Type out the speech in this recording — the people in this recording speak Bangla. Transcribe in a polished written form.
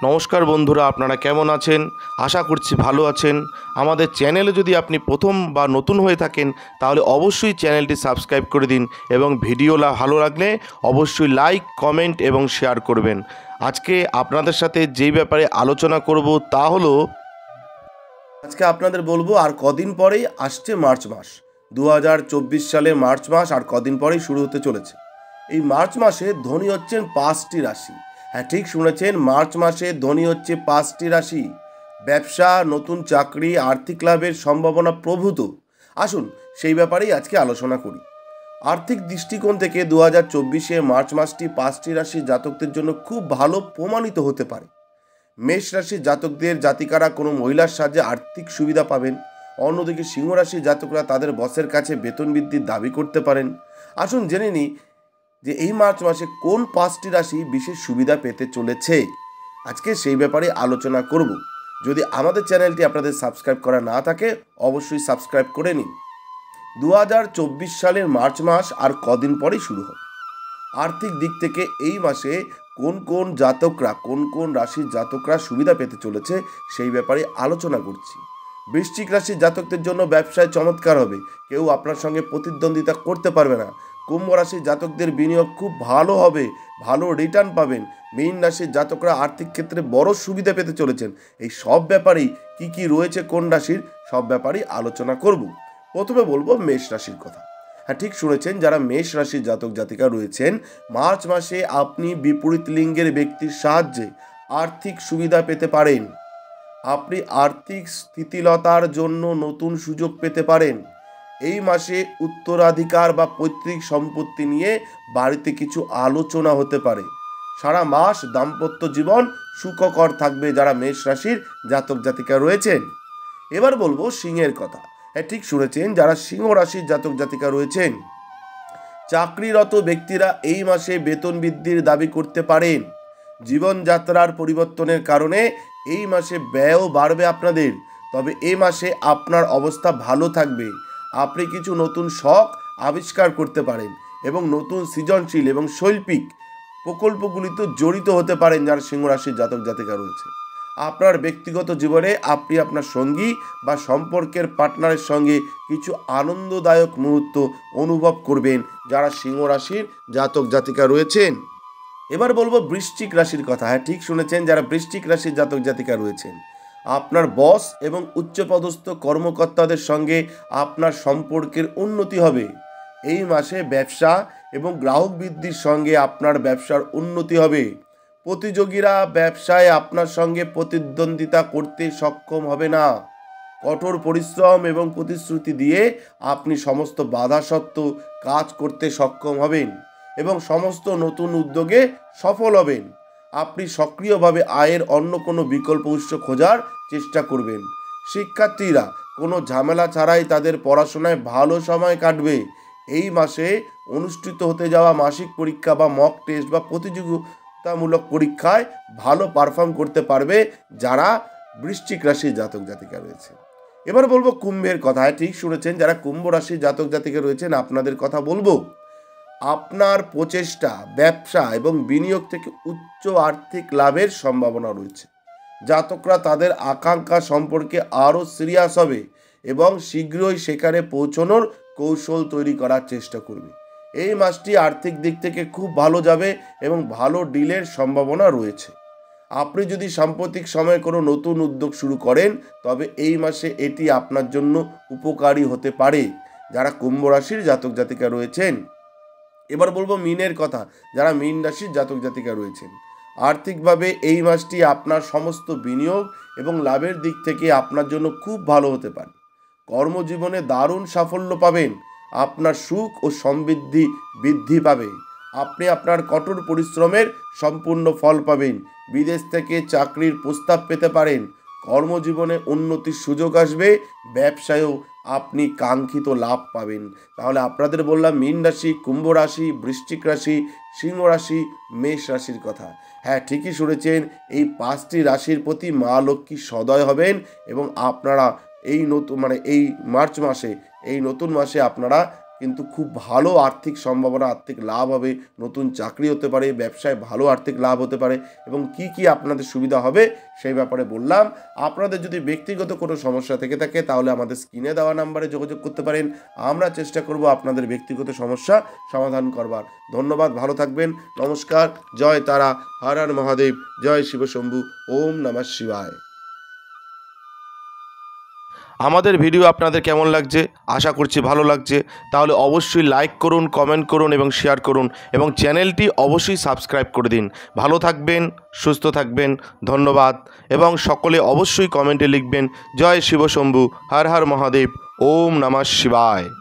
নমস্কার বন্ধুরা, আপনারা কেমন আছেন? আশা করছি ভালো আছেন। আমাদের চ্যানেলে যদি আপনি প্রথম বা নতুন হয়ে থাকেন তাহলে অবশ্যই চ্যানেলটি সাবস্ক্রাইব করে দিন এবং ভিডিও ভালো লাগলে অবশ্যই লাইক, কমেন্ট এবং শেয়ার করবেন। আজকে আপনাদের সাথে যেই ব্যাপারে আলোচনা করব তা হলো, আজকে আপনাদের বলবো আর কদিন পরেই আসছে মার্চ মাস। 2024 সালে মার্চ মাস আর কদিন পরেই শুরু হতে চলেছে। এই মার্চ মাসে ধনী হচ্ছেন 5টি রাশি। হ্যাঁ, ঠিক শুনেছেন, মার্চ মাসে ধনী হচ্ছে 5টি রাশি। ব্যবসা, নতুন চাকরি, আর্থিক লাভের সম্ভাবনা প্রভূত। আসুন সেই ব্যাপারেই আজকে আলোচনা করি। আর্থিক দৃষ্টিকোণ থেকে 2024-এ মার্চ মাসটি 5টি রাশির জাতকদের জন্য খুব ভালো প্রমাণিত হতে পারে। মেষ রাশির জাতকদের জাতিকারা কোনো মহিলার সাহায্যে আর্থিক সুবিধা পাবেন। অন্যদিকে সিংহ রাশির জাতকরা তাদের বসের কাছে বেতন বৃদ্ধির দাবি করতে পারেন। আসুন জেনে নিই যে এই মার্চ মাসে কোন 5টি রাশি বিশেষ সুবিধা পেতে চলেছে। আজকে সেই ব্যাপারে আলোচনা করব। যদি আমাদের চ্যানেলটি আপনাদের সাবস্ক্রাইব করা না থাকে অবশ্যই সাবস্ক্রাইব করে নিন। 2024 সালের মার্চ মাস আর কদিন পরেই শুরু হবে। আর্থিক দিক থেকে এই মাসে কোন কোন জাতকরা, কোন কোন রাশির জাতকরা সুবিধা পেতে চলেছে সেই ব্যাপারে আলোচনা করছি। বৃশ্চিক রাশির জাতকদের জন্য ব্যবসায় চমৎকার হবে, কেউ আপনার সঙ্গে প্রতিদ্বন্দ্বিতা করতে পারবে না। কুম্ভ রাশির জাতকদের বিনিয়োগ খুব ভালো হবে, ভালো রিটার্ন পাবেন। মীন রাশির জাতকরা আর্থিক ক্ষেত্রে বড় সুবিধা পেতে চলেছেন। এই সব ব্যাপারেই কি রয়েছে কোন রাশির, সব ব্যাপারেই আলোচনা করব। প্রথমে বলবো মেষ রাশির কথা। হ্যাঁ, ঠিক শুনেছেন, যারা মেষ রাশির জাতক জাতিকা রয়েছেন, মার্চ মাসে আপনি বিপরীত লিঙ্গের ব্যক্তির সাহায্যে আর্থিক সুবিধা পেতে পারেন। আপনি আর্থিক স্থিতিলতার জন্য নতুন সুযোগ পেতে পারেন। এই মাসে উত্তরাধিকার বা পৈতৃক সম্পত্তি নিয়ে বাড়িতে কিছু আলোচনা হতে পারে। সারা মাস দাম্পত্য জীবন সুখকর থাকবে যারা মেষ রাশির জাতক জাতিকা রয়েছেন। এবার বলবো সিংহের কথা। হ্যাঁ, ঠিক শুনেছেন, যারা সিংহ রাশির জাতক জাতিকা রয়েছেন, চাকরিরত ব্যক্তিরা এই মাসে বেতন বৃদ্ধির দাবি করতে পারেন। জীবনযাত্রার পরিবর্তনের কারণে এই মাসে ব্যয়ও বাড়বে আপনাদের, তবে এই মাসে আপনার অবস্থা ভালো থাকবে। আপনি কিছু নতুন শখ আবিষ্কার করতে পারেন এবং নতুন সৃজনশীল এবং শৈল্পিক প্রকল্পগুলিতে জড়িত হতে পারেন যারা সিংহ রাশির জাতক জাতিকা রয়েছে। আপনার ব্যক্তিগত জীবনে আপনি আপনার সঙ্গী বা সম্পর্কের পার্টনারের সঙ্গে কিছু আনন্দদায়ক মুহূর্ত অনুভব করবেন যারা সিংহ রাশির জাতক জাতিকা রয়েছেন। এবার বলবো বৃশ্চিক রাশির কথা। হ্যাঁ, ঠিক শুনেছেন, যারা বৃশ্চিক রাশির জাতক জাতিকা রয়েছেন, আপনার বস এবং উচ্চপদস্থ কর্মকর্তাদের সঙ্গে আপনার সম্পর্কের উন্নতি হবে। এই মাসে ব্যবসা এবং গ্রাহক বৃদ্ধির সঙ্গে আপনার ব্যবসার উন্নতি হবে। প্রতিযোগীরা ব্যবসায় আপনার সঙ্গে প্রতিদ্বন্দ্বিতা করতে সক্ষম হবে না। কঠোর পরিশ্রম এবং প্রতিশ্রুতি দিয়ে আপনি সমস্ত বাধা সত্ত্বেও কাজ করতে সক্ষম হবেন এবং সমস্ত নতুন উদ্যোগে সফল হবেন। আপনি সক্রিয়ভাবে আয়ের অন্য কোনো বিকল্প উৎস খোঁজার চেষ্টা করবেন। শিক্ষার্থীরা কোনো ঝামেলা ছাড়াই তাদের পড়াশোনায় ভালো সময় কাটবে। এই মাসে অনুষ্ঠিত হতে যাওয়া মাসিক পরীক্ষা বা মক টেস্ট বা প্রতিযোগিতামূলক পরীক্ষায় ভালো পারফর্ম করতে পারবে যারা বৃশ্চিক রাশির জাতক জাতিকা রয়েছে। এবার বলবো কুম্ভের কথা। ঠিক শুনেছেন, যারা কুম্ভ রাশির জাতক জাতিকা রয়েছেন, আপনাদের কথা বলবো। আপনার প্রচেষ্টা, ব্যবসা এবং বিনিয়োগ থেকে উচ্চ আর্থিক লাভের সম্ভাবনা রয়েছে। জাতকরা তাদের আকাঙ্ক্ষা সম্পর্কে আরও সিরিয়াস হবে এবং শীঘ্রই সেখানে পৌঁছানোর কৌশল তৈরি করার চেষ্টা করবে। এই মাসটি আর্থিক দিক থেকে খুব ভালো যাবে এবং ভালো ডিলের সম্ভাবনা রয়েছে। আপনি যদি সাম্প্রতিক সময়ে কোনো নতুন উদ্যোগ শুরু করেন তবে এই মাসে এটি আপনার জন্য উপকারী হতে পারে যারা কুম্ভ রাশির জাতক জাতিকা রয়েছেন। এবার বলবো মিনের কথা। যারা মীন রাশির জাতক জাতিকা রয়েছেন, আর্থিকভাবে এই মাসটি আপনার সমস্ত বিনিয়োগ এবং লাভের দিক থেকে আপনার জন্য খুব ভালো হতে পারে। কর্মজীবনে দারুণ সাফল্য পাবেন। আপনার সুখ ও সমৃদ্ধি বৃদ্ধি পাবে। আপনি আপনার কঠোর পরিশ্রমের সম্পূর্ণ ফল পাবেন। বিদেশ থেকে চাকরির প্রস্তাব পেতে পারেন। কর্মজীবনে উন্নতির সুযোগ আসবে। ব্যবসায়ও আপনি কাঙ্ক্ষিত লাভ পাবেন। তাহলে আপনাদের বললাম মীন রাশি, কুম্ভ রাশি, বৃশ্চিক রাশি, সিংহ রাশি, মেষ রাশির কথা। হ্যাঁ, ঠিকই শুনেছেন, এই 5টি রাশির প্রতি মা লক্ষ্মী সদয় হবেন এবং আপনারা এই নতুন এই মার্চ মাসে, এই নতুন মাসে আপনারা কিন্তু খুব ভালো আর্থিক সম্ভাবনা, আর্থিক লাভ হবে, নতুন চাকরি হতে পারে, ব্যবসায় ভালো আর্থিক লাভ হতে পারে এবং কি কি আপনাদের সুবিধা হবে সেই ব্যাপারে বললাম। আপনাদের যদি ব্যক্তিগত কোনো সমস্যা থেকে থাকে তাহলে আমাদের স্ক্রিনে দেওয়া নাম্বারে যোগাযোগ করতে পারেন। আমরা চেষ্টা করব আপনাদের ব্যক্তিগত সমস্যা সমাধান করবার। ধন্যবাদ, ভালো থাকবেন, নমস্কার, জয় তারা, হর হর মহাদেব, জয় শিবশম্ভু, ওম নমঃ শিবায়। আমাদের ভিডিও আপনাদের কেমন লাগছে? আশা করছি ভালো লাগছে। তাহলে অবশ্যই লাইক করুন, কমেন্ট করুন এবং শেয়ার করুন এবং চ্যানেলটি অবশ্যই সাবস্ক্রাইব করে দিন। ভালো থাকবেন, সুস্থ থাকবেন, ধন্যবাদ। এবং সকলে অবশ্যই কমেন্টে লিখবেন জয় শিবশম্ভু, হর হর মহাদেব, ওম নমঃ শিবায়।